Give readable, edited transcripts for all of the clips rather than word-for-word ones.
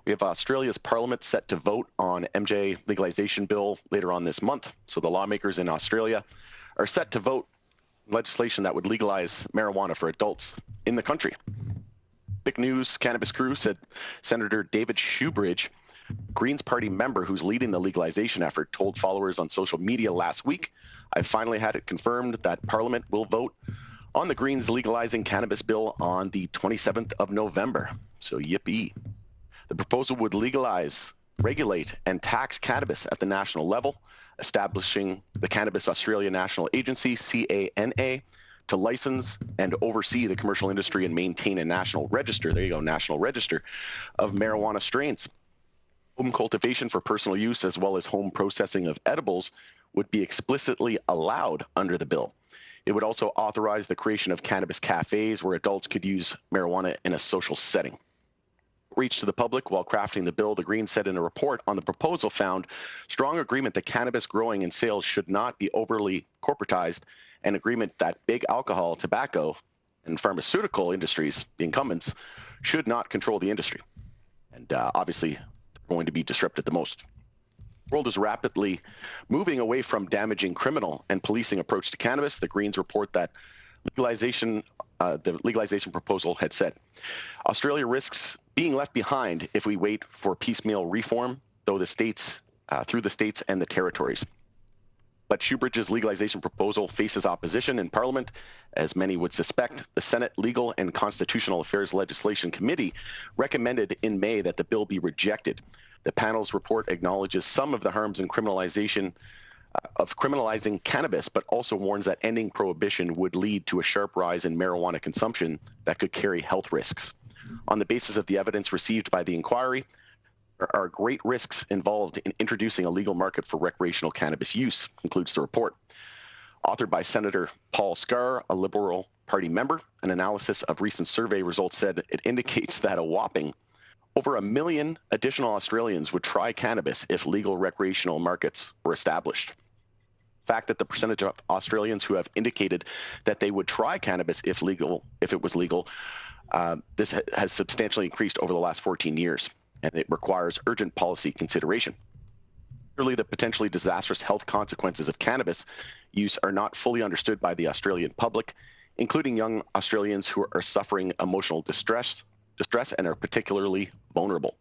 We have Australia's parliament set to vote on MJ legalization bill later on this month. So the lawmakers in Australia are set to vote legislation that would legalize marijuana for adults in the country. Big news, Cannabis Crew said Senator David Shoebridge, Greens Party member who's leading the legalization effort, told followers on social media last week, "I finally had it confirmed that Parliament will vote on the Greens legalizing cannabis bill on the 27th of November. So yippee. The proposal would legalize, regulate, and tax cannabis at the national level, establishing the Cannabis Australia National Agency, CANA, to license and oversee the commercial industry and maintain a national register, there you go, national register, of marijuana strains. Home cultivation for personal use as well as home processing of edibles would be explicitly allowed under the bill. It would also authorize the creation of cannabis cafes where adults could use marijuana in a social setting. Reach to the public while crafting the bill, the Greens said in a report on the proposal found strong agreement that cannabis growing and sales should not be overly corporatized, and agreement that big alcohol, tobacco, and pharmaceutical industries, the incumbents, should not control the industry. And obviously, they're going to be disrupted the most. The world is rapidly moving away from damaging criminal and policing approach to cannabis. The Greens report that the legalization proposal had said Australia risks being left behind if we wait for piecemeal reform, through the states and the territories. But Shoebridge's legalization proposal faces opposition in Parliament. As many would suspect, the Senate Legal and Constitutional Affairs Legislation Committee recommended in May that the bill be rejected. The panel's report acknowledges some of the harms in criminalizing cannabis, but also warns that ending prohibition would lead to a sharp rise in marijuana consumption that could carry health risks. On the basis of the evidence received by the inquiry, there are great risks involved in introducing a legal market for recreational cannabis use, concludes the report. Authored by Senator Paul Scar, a Liberal Party member, an analysis of recent survey results said it indicates that a whopping over 1 million additional Australians would try cannabis if legal recreational markets were established. The fact that the percentage of Australians who have indicated that they would try cannabis if it was legal, this has substantially increased over the last 14 years, and it requires urgent policy consideration. Clearly, the potentially disastrous health consequences of cannabis use are not fully understood by the Australian public, including young Australians who are suffering emotional distress and are particularly vulnerable.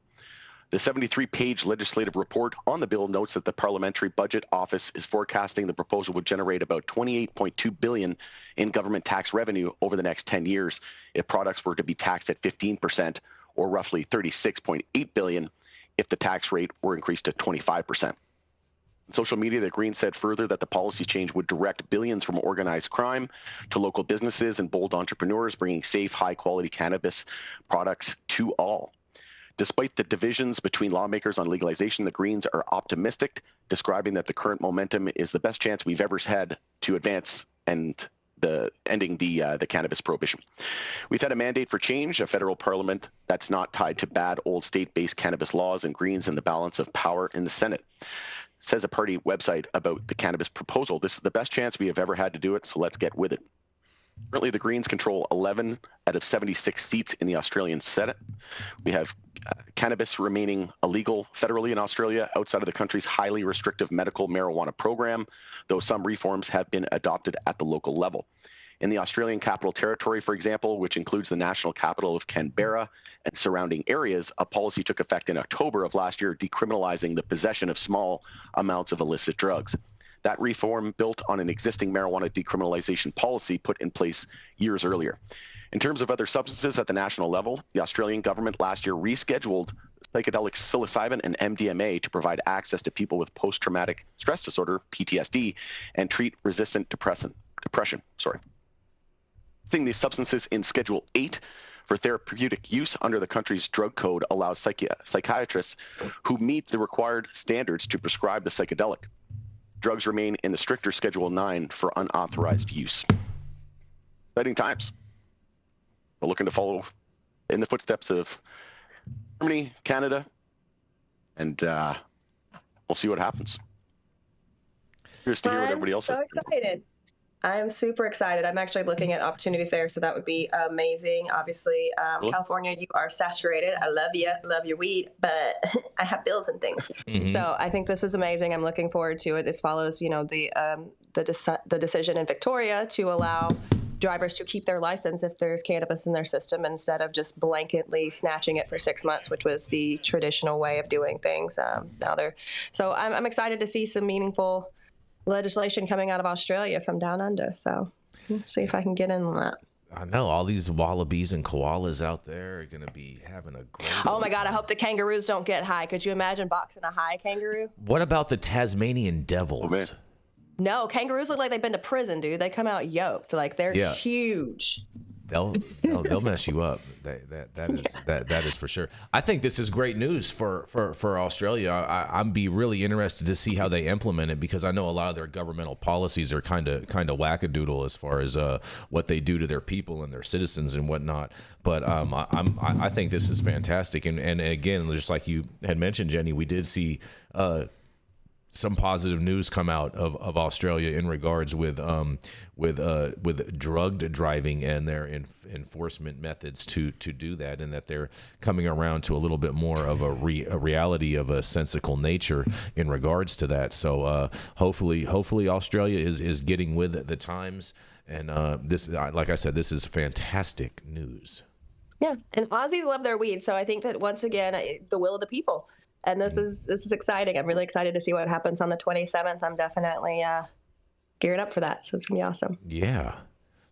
The 73-page legislative report on the bill notes that the Parliamentary Budget Office is forecasting the proposal would generate about $28.2 billion in government tax revenue over the next 10 years if products were to be taxed at 15%, or roughly $36.8 billion if the tax rate were increased to 25%. On social media, the Greens said further that the policy change would direct billions from organized crime to local businesses and bold entrepreneurs, bringing safe, high-quality cannabis products to all. Despite the divisions between lawmakers on legalization, the Greens are optimistic, describing that the current momentum is the best chance we've ever had to advance and ending the cannabis prohibition. We've had a mandate for change, a federal parliament that's not tied to bad old state-based cannabis laws, and Greens in the balance of power in the Senate. Says a party website about the cannabis proposal, "This is the best chance we have ever had to do it, so let's get with it." Currently, the Greens control 11 out of 76 seats in the Australian Senate. We have cannabis remaining illegal federally in Australia outside of the country's highly restrictive medical marijuana program, though some reforms have been adopted at the local level. In the Australian Capital Territory, for example, which includes the national capital of Canberra and surrounding areas, a policy took effect in October of last year decriminalizing the possession of small amounts of illicit drugs. That reform built on an existing marijuana decriminalization policy put in place years earlier. In terms of other substances at the national level, the Australian government last year rescheduled psychedelics psilocybin and MDMA to provide access to people with post-traumatic stress disorder, PTSD, and treat resistant depression. Listing these substances in Schedule 8 for therapeutic use under the country's drug code allows psychiatrists who meet the required standards to prescribe the psychedelic. Drugs remain in the stricter Schedule 9 for unauthorized use. Exciting times. We're looking to follow in the footsteps of Germany, Canada, and we'll see what happens. Here's to hear what everybody else I'm is. so excited. I am super excited. I'm actually looking at opportunities there, so that would be amazing. Obviously, Cool. California, you are saturated. I love your weed, but I have bills and things. So I think this is amazing. I'm looking forward to it. This follows, the decision in Victoria to allow drivers to keep their license if there's cannabis in their system instead of just blanketly snatching it for 6 months, which was the traditional way of doing things. So I'm excited to see some meaningful legislation coming out of Australia from down under. So let's see if I can get in on that. I know all these wallabies and koalas out there are going to be having a great Oh my God, time. I hope the kangaroos don't get high. Could you imagine boxing a high kangaroo? What about the Tasmanian devils? man. No, kangaroos look like they've been to prison, dude. They come out yoked. Like they're huge. They'll mess you up. That is for sure. I think this is great news for Australia. I'm be really interested to see how they implement it, because I know a lot of their governmental policies are kind of wackadoodle as far as what they do to their people and their citizens and whatnot. But I think this is fantastic. And again, just like you had mentioned, Jenny, we did see some positive news come out of Australia in regards with drugged driving and their enforcement methods to do that, and that they're coming around to a little bit more of a reality of a sensical nature in regards to that. So hopefully Australia is getting with the times, and this, like I said, this is fantastic news. Yeah, and Aussies love their weed, so I think that once again, the will of the people. And this is exciting. I'm really excited to see what happens on the 27th. I'm definitely gearing up for that. So it's going to be awesome. Yeah,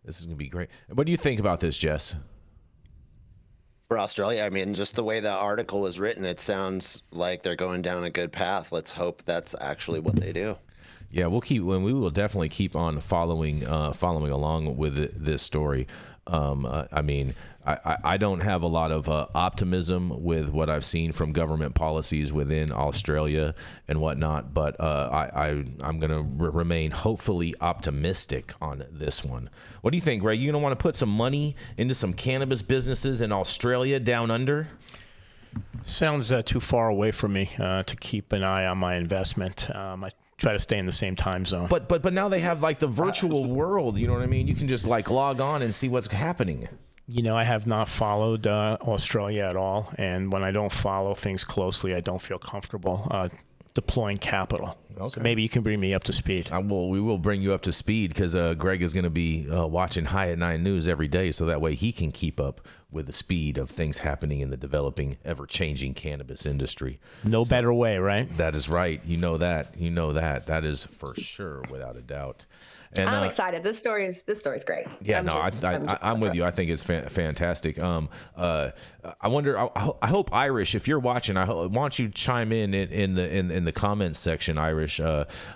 this is going to be great. What do you think about this, Jess? For Australia, I mean, just the way that article was written, it sounds like they're going down a good path. Let's hope that's actually what they do. Yeah, we will definitely keep on following along with this story. I mean, I don't have a lot of optimism with what I've seen from government policies within Australia and whatnot, but I'm going to remain hopefully optimistic on this one. What do you think, Ray? You going to want to put some money into some cannabis businesses in Australia down under? Sounds too far away from me to keep an eye on my investment. I try to stay in the same time zone. But now they have like the virtual world, you know what I mean? You can just like log on and see what's happening. You know, I have not followed Australia at all, and when I don't follow things closely, I don't feel comfortable deploying capital. Okay. So maybe you can bring me up to speed. We will bring you up to speed, because Greg is going to be watching High at 9 News every day, so that way he can keep up with the speed of things happening in the developing, ever-changing cannabis industry. No better way, right? That is right. You know that. That is for sure, without a doubt. And I'm excited. This story's great. Yeah, I'm with you. I think it's fantastic. I wonder. I hope Irish, if you're watching, I want you to chime in the comments section, Irish,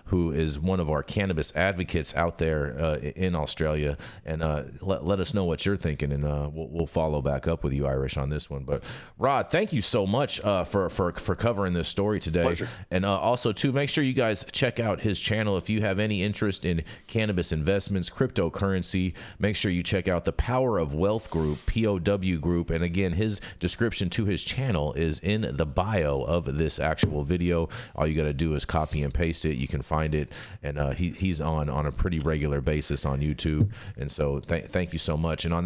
who is one of our cannabis advocates out there in Australia, and let us know what you're thinking, and we'll follow back up with you, Irish, on this one. But Rod, thank you so much for covering this story today. Pleasure. And also too, make sure you guys check out his channel if you have any interest in cannabis investments, cryptocurrency. Make sure you check out the Power of Wealth Group, POW Group, and again, his description to his channel is in the bio of this actual video. All you got to do is copy and paste it. You can find it, and he's on a pretty regular basis on YouTube. And so thank you so much. And on that